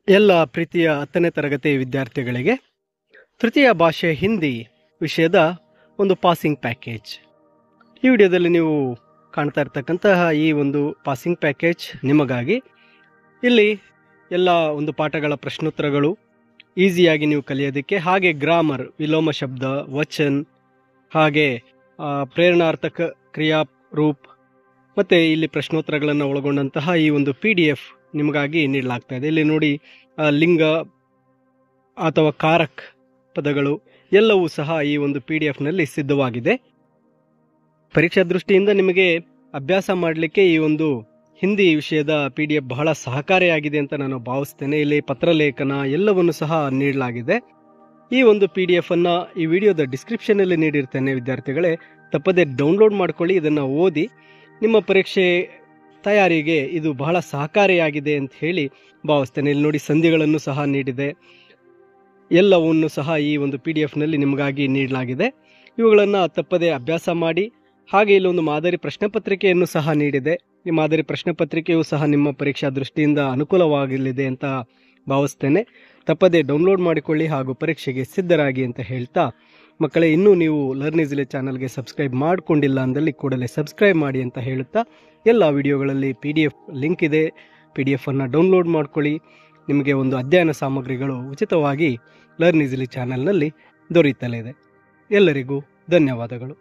ಎಲ್ಲ ಪ್ರೀತಿಯ 10ನೇ ತರಗತಿ ವಿದ್ಯಾರ್ಥಿಗಳಿಗೆ ತೃತೀಯ ಭಾಷೆ ಹಿಂದಿ ವಿಷಯದ ಒಂದು ಪಾಸಿಂಗ್ ಪ್ಯಾಕೇಜ್. ಈ ವಿಡಿಯೋದಲ್ಲಿ ನೀವು ಕಾಣ್ತಾ ಇರ್ತಕ್ಕಂತಹ ಈ ಒಂದು ಪಾಸಿಂಗ್ ಪ್ಯಾಕೇಜ್ ನಿಮಗಾಗಿ. ಇಲ್ಲಿ ಎಲ್ಲ ಒಂದು ಪಾಠಗಳ ಪ್ರಶ್ನೋತ್ತರಗಳು ಈಸಿಯಾಗಿ ನೀವು ಕಲಿಯೋದಕ್ಕೆ, ಹಾಗೆ ಗ್ರಾಮರ್, ವಿಲೋಮ ಶಬ್ದ, ವಚನ್, ಹಾಗೆ ಪ್ರೇರಣಾರ್ಥಕ ಕ್ರಿಯಾ ರೂಪ್ ಮತ್ತು ಇಲ್ಲಿ ಪ್ರಶ್ನೋತ್ತರಗಳನ್ನು ಒಳಗೊಂಡಂತಹ ಈ ಒಂದು PDF ನಿಮಗಾಗಿ ನೀಡಲಾಗ್ತಾ ಇದೆ. ಇಲ್ಲಿ ನೋಡಿ, ಲಿಂಗ ಅಥವಾ ಕಾರಕ್ ಪದಗಳು ಎಲ್ಲವೂ ಸಹ ಈ ಒಂದು PDF ಸಿದ್ಧವಾಗಿದೆ. ಪರೀಕ್ಷಾ ದೃಷ್ಟಿಯಿಂದ ನಿಮಗೆ ಅಭ್ಯಾಸ ಮಾಡಲಿಕ್ಕೆ ಈ ಒಂದು ಹಿಂದಿ ವಿಷಯದ PDF ಬಹಳ ಸಹಕಾರಿಯಾಗಿದೆ ಅಂತ ನಾನು ಭಾವಿಸ್ತೇನೆ. ಇಲ್ಲಿ ಪತ್ರಲೇಖನ ಎಲ್ಲವನ್ನು ಸಹ ನೀಡಲಾಗಿದೆ. ಈ ಒಂದು PDF ಅನ್ನು ಈ ವಿಡಿಯೋದ ಡಿಸ್ಕ್ರಿಪ್ಷನಲ್ಲಿ ನೀಡಿರ್ತೇನೆ. ವಿದ್ಯಾರ್ಥಿಗಳೇ, ತಪ್ಪದೆ ಡೌನ್ಲೋಡ್ ಮಾಡ್ಕೊಳ್ಳಿ, ಇದನ್ನು ಓದಿ. ನಿಮ್ಮ ಪರೀಕ್ಷೆ ತಯಾರಿಗೆ ಇದು ಬಹಳ ಸಹಕಾರಿಯಾಗಿದೆ ಅಂತ ಹೇಳಿ ಭಾವಿಸ್ತೇನೆ. ಇಲ್ಲಿ ನೋಡಿ, ಸಂಧಿಗಳನ್ನು ಸಹ ನೀಡಿದೆ. ಎಲ್ಲವನ್ನು ಸಹ ಈ ಒಂದು PDF ನಿಮಗಾಗಿ ನೀಡಲಾಗಿದೆ. ಇವುಗಳನ್ನು ತಪ್ಪದೆ ಅಭ್ಯಾಸ ಮಾಡಿ. ಹಾಗೆ ಇಲ್ಲೊಂದು ಮಾದರಿ ಪ್ರಶ್ನೆ ಪತ್ರಿಕೆಯನ್ನು ಸಹ ನೀಡಿದೆ. ಈ ಮಾದರಿ ಪ್ರಶ್ನೆ ಪತ್ರಿಕೆಯು ಸಹ ನಿಮ್ಮ ಪರೀಕ್ಷಾ ದೃಷ್ಟಿಯಿಂದ ಅನುಕೂಲವಾಗಲಿದೆ ಅಂತ ಭಾವಿಸ್ತೇನೆ. ತಪ್ಪದೆ ಡೌನ್ಲೋಡ್ ಮಾಡಿಕೊಳ್ಳಿ ಹಾಗೂ ಪರೀಕ್ಷೆಗೆ ಸಿದ್ಧರಾಗಿ ಅಂತ ಹೇಳ್ತಾ, ಮಕ್ಕಳೇ, ಇನ್ನೂ ನೀವು ಲರ್ನ್ ಈಸಿಲಿ ಚಾನಲ್ಗೆ ಸಬ್ಸ್ಕ್ರೈಬ್ ಮಾಡಿಕೊಂಡಿಲ್ಲ ಅಂದಲ್ಲಿ ಕೂಡಲೇ ಸಬ್ಸ್ಕ್ರೈಬ್ ಮಾಡಿ ಅಂತ ಹೇಳುತ್ತಾ, ಎಲ್ಲ ವಿಡಿಯೋಗಳಲ್ಲಿ PDF ಲಿಂಕ್ ಇದೆ. PDF ಅನ್ನು ಡೌನ್ಲೋಡ್ ಮಾಡ್ಕೊಳ್ಳಿ. ನಿಮಗೆ ಒಂದು ಅಧ್ಯಯನ ಸಾಮಗ್ರಿಗಳು ಉಚಿತವಾಗಿ ಲರ್ನ್ ಈಸಿಲಿ ಚಾನಲ್ನಲ್ಲಿ ದೊರೆಯುತ್ತಲೇ ಇದೆ. ಎಲ್ಲರಿಗೂ ಧನ್ಯವಾದಗಳು.